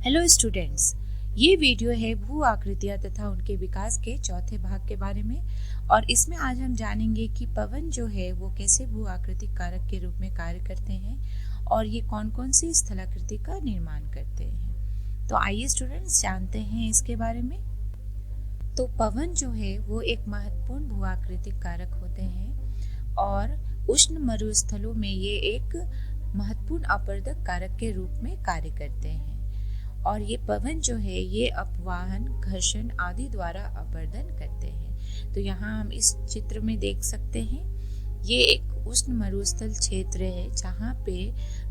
Hello students, ये video है भू आकृतियां तथा उनके विकास के चौथे भाग के बारे में। और इसमें आज हम जानेंगे कि पवन जो है वो कैसे भू आकृतिक कारक के रूप में कार्य करते हैं और ये कौन कौन सी स्थलाकृति का निर्माण करते हैं। तो आइए स्टूडेंट्स जानते हैं इसके बारे में। तो पवन जो है वो एक महत्वपूर्ण भू आकृतिक कारक होते हैं और उष्ण मरुस्थलों में ये एक महत्वपूर्ण अपवर्तक कारक के रूप में कार्य करते हैं। और ये पवन जो है ये अपवाहन, घर्षण आदि द्वारा अपवर्तन करते हैं। तो यहाँ हम इस चित्र में देख सकते हैं, ये एक उष्ण मरुस्थल क्षेत्र है जहाँ पे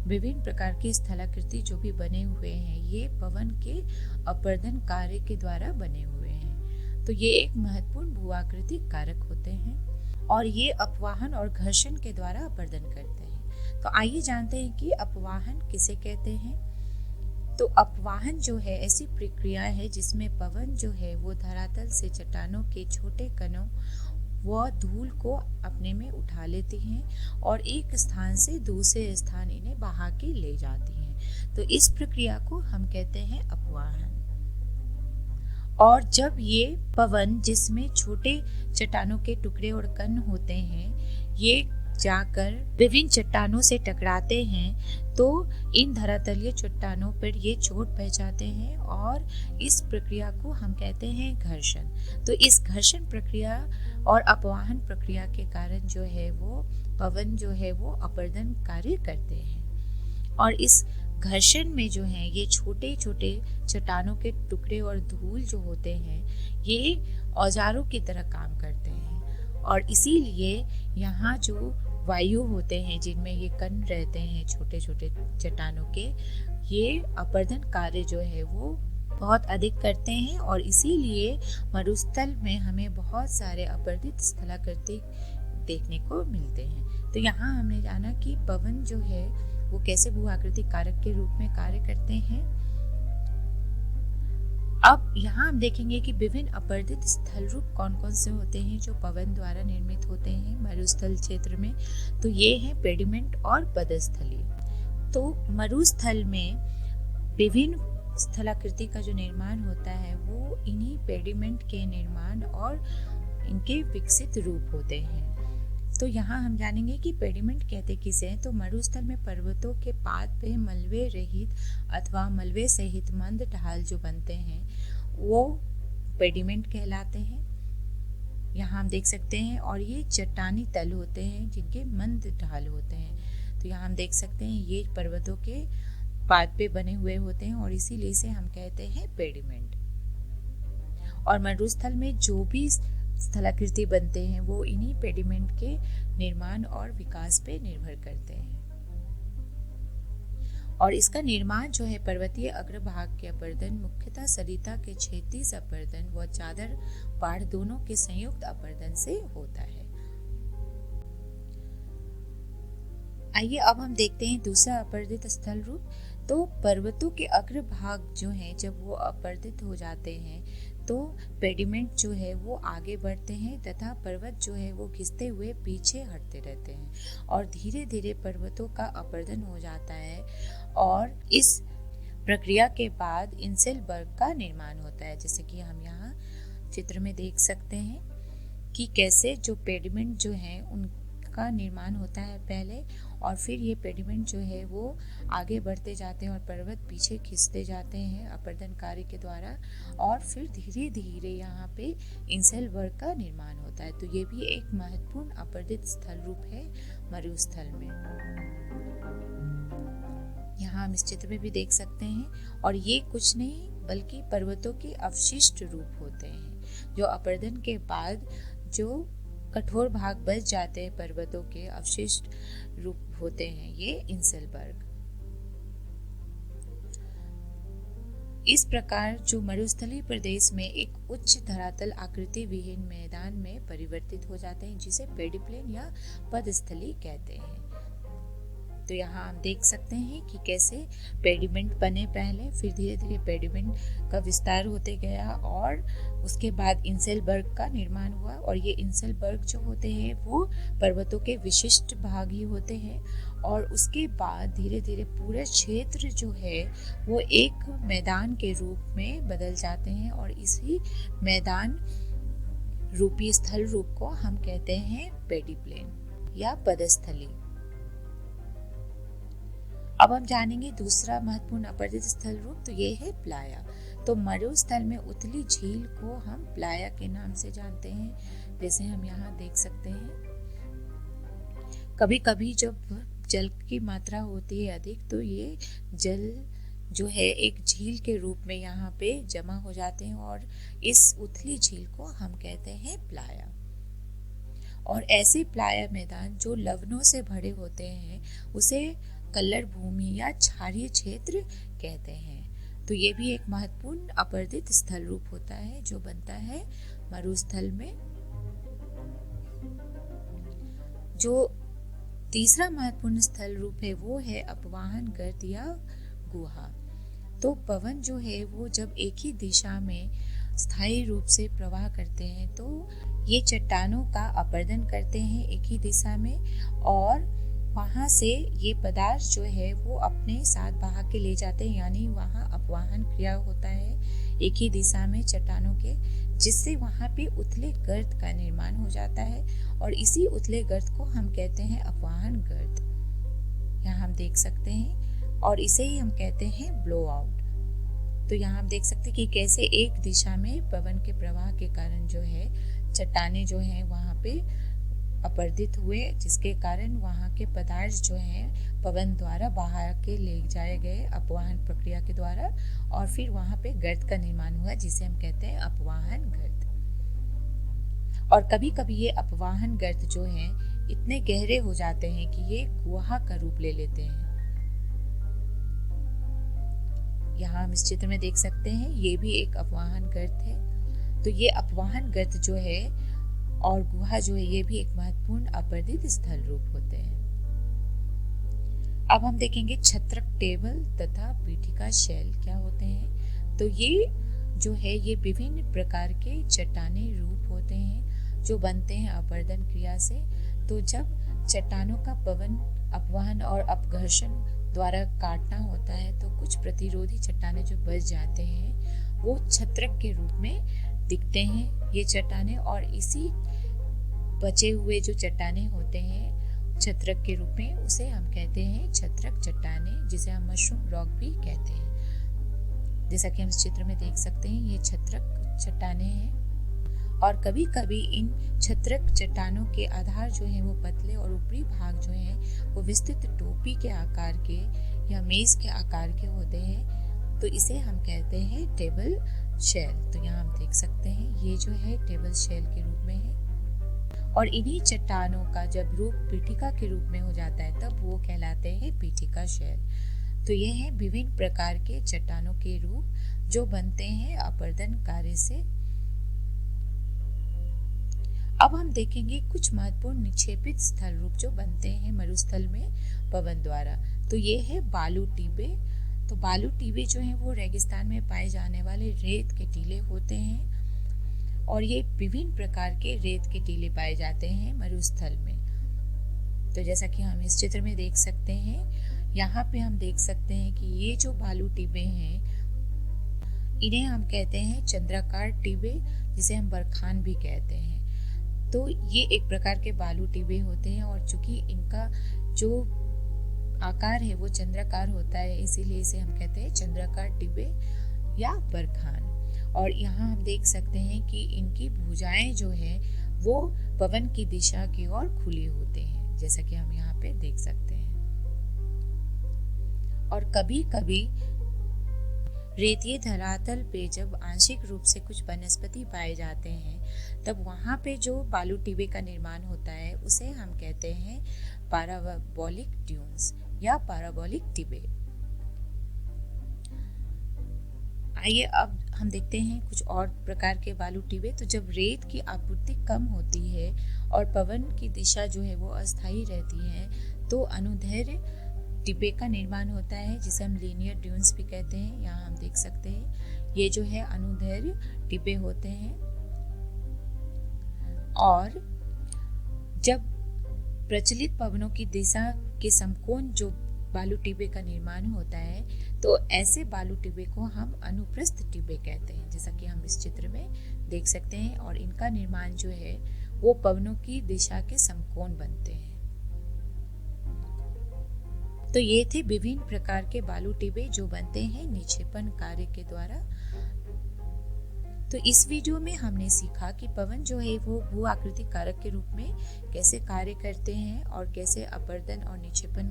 विभिन्न प्रकार की स्थलाकृति जो भी बने हुए हैं ये पवन के अपवर्तन कार्य के द्वारा बने हुए हैं। तो ये एक महत्वपूर्ण भू आकृतिक कारक होते हैं और ये अपवाहन और घर्षण के द्वारा अपवर्तन करते हैं। तो आइए जानते हैं कि अपवाहन किसे कहते हैं। तो अपवाहन जो है ऐसी प्रक्रिया है जिसमें पवन जो है वो धरातल से चट्टानों के छोटे कणों व धूल को अपने में उठा लेती हैं और एक स्थान से दूसरे स्थान इन्हें बहा के ले जाती हैं। तो इस प्रक्रिया को हम कहते हैं अपवाहन। और जब ये पवन जिसमें छोटे चट्टानों के टुकड़े और कण होते हैं ये जाकर विभिन्न चट्टानों से टकराते हैं तो इन धरातलीय चट्टानों पर ये चोट पहुंचाते हैं और इस प्रक्रिया को हम कहते हैं घर्षण। तो इस घर्षण प्रक्रिया और अपवाहन प्रक्रिया के कारण जो है वो पवन जो है वो अपवर्तन कार्य करते हैं। और इस घर्षण में जो है ये छोटे छोटे चट्टानों के टुकड़े और धूल जो होते हैं ये औजारों की तरह काम करते हैं और इसीलिए यहाँ जो वायु होते हैं जिनमें ये कण रहते हैं छोटे छोटे चट्टानों के, ये अपवर्तन कार्य जो है वो बहुत अधिक करते हैं और इसीलिए मरुस्थल में हमें बहुत सारे अपवर्तित स्थलाकृति देखने को मिलते हैं। तो यहाँ हमने जाना कि पवन जो है वो कैसे भू आकृतिक कारक के रूप में कार्य करते हैं। अब यहाँ हम देखेंगे कि विभिन्न अपवर्तित स्थल रूप कौन कौन से होते हैं जो पवन द्वारा निर्मित होते हैं मरुस्थल क्षेत्र में। तो ये हैं पेडिमेंट और पदस्थली। तो मरुस्थल में विभिन्न स्थलाकृति का जो निर्माण होता है वो इन्हीं पेडिमेंट के निर्माण और इनके विकसित रूप होते हैं। तो यहाँ हम जानेंगे कि पेडिमेंट कहते किसे हैं। तो मरुस्थल में पर्वतों के पाद पे मलबे रहित अथवा मलबे सहित मंद ढाल जो बनते हैं वो पेडिमेंट कहलाते हैं। यहाँ हम देख सकते हैं और ये चट्टानी तल होते हैं जिनके मंद ढाल होते हैं। तो यहाँ हम देख सकते हैं ये पर्वतों के पाद पे बने हुए होते हैं और इसीलिए इसे हम कहते हैं पेडिमेंट। और मरुस्थल में जो भी स्थलाकृति बनते हैं वो इन्हीं पेडिमेंट के निर्माण और विकास पे निर्भर करते हैं। और इसका निर्माण जो है पर्वतीय अग्रभाग के अपवर्तन, मुख्यतः सरिता के क्षैतिज अपवर्तन व चादर पहाड़ दोनों के संयुक्त अपवर्तन से होता है। आइए अब हम देखते हैं दूसरा अपवर्तित स्थल रूप। तो पर्वतों के अग्रभाग जो है जब वो अपवर्तित हो जाते हैं तो पेडिमेंट जो है वो आगे बढ़ते हैं तथा पर्वत जो है वो घिसते हुए पीछे हटते रहते हैं और धीरे धीरे पर्वतों का अपवर्तन हो जाता है। और इस प्रक्रिया के बाद इंसेलबर्ग का निर्माण होता है, जैसे कि हम यहाँ चित्र में देख सकते हैं कि कैसे जो पेडिमेंट जो है उनका निर्माण होता है पहले और फिर ये पेडिमेंट जो है वो आगे बढ़ते जाते हैं और पर्वत पीछे खिंचते जाते हैं अपवर्तन कार्य के द्वारा और फिर धीरे धीरे यहाँ पे इंसेलबर्ग का निर्माण होता है। तो ये भी एक महत्वपूर्ण अपवर्तित स्थल रूप है मरुस्थल में। यहाँ हम इस चित्र में भी देख सकते हैं और ये कुछ नहीं बल्कि पर्वतों के अवशिष्ट रूप होते हैं जो अपवर्तन के बाद जो कठोर भाग बच जाते हैं पर्वतों के अवशिष्ट रूप होते हैं ये इंसेलबर्ग। इस प्रकार जो मरुस्थलीय प्रदेश में एक उच्च धरातल आकृति विहीन मैदान में परिवर्तित हो जाते हैं जिसे पेडिप्लेन या पदस्थली कहते हैं। तो यहाँ हम देख सकते हैं कि कैसे पेडिमेंट बने पहले, फिर धीरे धीरे पेडिमेंट का विस्तार होते गया और उसके बाद इंसेलबर्ग का निर्माण हुआ। और ये इंसेलबर्ग जो होते हैं वो पर्वतों के विशिष्ट भाग ही होते हैं और उसके बाद धीरे धीरे पूरे क्षेत्र जो है वो एक मैदान के रूप में बदल जाते हैं और इसी मैदान रूपी स्थल रूप को हम कहते हैं पेडिप्लेन या पदस्थली। अब हम जानेंगे दूसरा महत्वपूर्ण अपर्दित स्थल रूप, तो ये है प्लाया। तो मरुस्थल में उथली झील को हम प्लाया के नाम से जानते हैं, जैसे हम यहाँ देख सकते हैं। कभी कभी जब जल की मात्रा होती है अधिक तो ये जल जो है एक झील के रूप में यहाँ पे जमा हो जाते हैं और इस उथली झील को हम कहते हैं प्लाया। और ऐसे प्लाया मैदान जो लवणों से भरे होते हैं उसे कल्लर भूमि या क्षारीय क्षेत्र कहते हैं। तो ये भी एक महत्वपूर्ण अपर्दित स्थल रूप होता है जो बनता है मरुस्थल में। जो तीसरा महत्वपूर्ण स्थल रूप है वो है अपवाहन गर्त या गुहा। तो पवन जो है वो जब एक ही दिशा में स्थायी रूप से प्रवाह करते हैं तो ये चट्टानों का अपर्दन करते हैं एक ही दिशा में और वहां से ये पदार्थ जो है वो अपने साथ बहा के ले जाते हैं, यानी वहां अपवाहन क्रिया होता है एक ही दिशा में चट्टानों के, जिससे वहां पे उथले गर्त का निर्माण हो जाता है और इसी उथले गर्त को हम कहते हैं अपवाहन गर्त। यहाँ हम देख सकते हैं और इसे ही हम कहते हैं ब्लो आउट। तो यहाँ हम देख सकते हैं कि कैसे एक दिशा में पवन के प्रवाह के कारण जो है चट्टाने जो है वहां पे अपर्दित हुए, जिसके कारण वहां के पदार्थ जो है पवन द्वारा बहा के ले जाए गए अपवाहन प्रक्रिया के द्वारा और फिर वहां पे गर्त का निर्माण हुआ जिसे हम कहते हैं अपवाहन गर्त। और कभी कभी ये अपवाहन गर्त जो है इतने गहरे हो जाते हैं कि ये गुहा का रूप ले लेते हैं। यहाँ हम इस चित्र में देख सकते हैं ये भी एक अपवाहन गर्त है। तो ये अपवाहन गर्त जो है और गुहा जो है ये भी एक महत्वपूर्ण अपर्दित स्थल रूप होते हैं। अब हम देखेंगे छत्रक टेबल तथा पीठिका शैल क्या होते हैं। तो ये जो है ये विभिन्न प्रकार के चट्टाने रूप होते हैं जो बनते हैं अपर्दन क्रिया से। तो जब चट्टानों का पवन अपवहन और अपघर्षण द्वारा काटना होता है तो कुछ प्रतिरोधी चट्टाने जो बच जाते हैं वो छत्रक के रूप में दिखते हैं ये चट्टाने, और इसी बचे हुए जो चट्टाने होते हैं छत्रक के रूप में उसे हम कहते हैं छत्रक चट्टाने, जिसे हम मशरूम रॉक भी कहते हैं। जैसा कि हम इस चित्र में देख सकते हैं ये छत्रक चट्टाने हैं और कभी कभी इन छत्रक चट्टानों के आधार जो हैं वो पतले और ऊपरी भाग जो हैं वो विस्तृत टोपी के आकार के या मेज के आकार के होते हैं। तो इसे हम कहते हैं टेबल शेल। तो यहाँ हम देख सकते हैं ये जो है टेबल शेल के रूप में है और इन्हीं चट्टानों का जब रूप पीठिका के रूप में हो जाता है तब वो कहलाते हैं पीठिका शेल। तो ये हैं विभिन्न प्रकार के चट्टानों के रूप जो बनते हैं अपर्दन कार्य से। अब हम देखेंगे कुछ महत्वपूर्ण निक्षेपित स्थल रूप जो बनते हैं मरुस्थल में पवन द्वारा। तो ये है बालू टीबे। तो बालू टीबे जो हैं वो रेगिस्तान में पाए जाने वाले रेत के टीले होते हैं और ये विभिन्न प्रकार के रेत के टीले पाए जाते हैं मरुस्थल में। तो जैसा कि हम इस चित्र में देख सकते हैं यहाँ पे हम देख सकते हैं कि ये जो बालू टीबे हैं इन्हें हम कहते हैं चंद्राकार टीबे, जिसे हम बरखान भी कहते हैं। तो ये एक प्रकार के बालू टीबे होते हैं और चूंकि इनका जो आकार है वो चंद्राकार होता है इसीलिए इसे हम कहते हैं चंद्राकार टीबे या बरखान। और यहाँ हम देख सकते हैं कि इनकी भुजाएं जो है वो पवन की दिशा की ओर खुली होते हैं, जैसा कि हम यहाँ पे देख सकते हैं। और कभी कभी रेतीय धरातल पे जब आंशिक रूप से कुछ वनस्पति पाए जाते हैं तब वहाँ पे जो बालू टीबे का निर्माण होता है उसे हम कहते हैं पैराबोलिक ड्यून्स या पैराबोलिक टीबे। आइए अब हम देखते हैं कुछ और प्रकार के बालू टीबे। तो जब रेत की आपूर्ति कम होती है और पवन की दिशा जो है वो अस्थायी रहती है तो अनुदैर्ध्य टिब्बे का निर्माण होता है, जिसे हम लीनियर ड्यून्स भी कहते हैं। यहाँ हम देख सकते हैं ये जो है अनुदैर्घ्य टिब्बे होते हैं। और जब प्रचलित पवनों की दिशा के समकोण जो बालू टिब्बे का निर्माण होता है, तो ऐसे बालू टिब्बे को हम अनुप्रस्थ टिब्बे कहते हैं, जैसा कि हम इस चित्र में देख सकते हैं। और इनका निर्माण जो है वो पवनों की दिशा के समकोण बनते हैं। तो ये थे विभिन्न प्रकार के बालू टिब्बे जो बनते हैं निक्षेपण कार्य के द्वारा। तो इस वीडियो में हमने सीखा कि पवन जो है वो भू आकृतिक कारक के रूप में कैसे कार्य करते हैं और कैसे अपवर्तन और निक्षेपण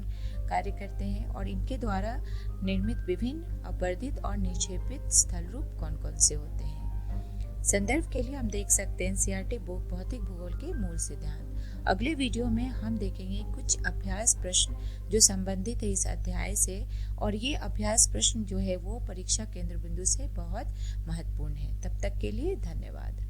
कार्य करते हैं, और इनके द्वारा निर्मित विभिन्न अपवर्तित और निक्षेपित स्थल रूप कौन कौन से होते हैं। संदर्भ के लिए हम देख सकते हैं एनसीईआरटी बुक भौतिक भूगोल के मूल सिद्धांत। अगले वीडियो में हम देखेंगे कुछ अभ्यास प्रश्न जो संबंधित है इस अध्याय से, और ये अभ्यास प्रश्न जो है वो परीक्षा केंद्र बिंदु से बहुत महत्वपूर्ण है। तब तक के लिए धन्यवाद।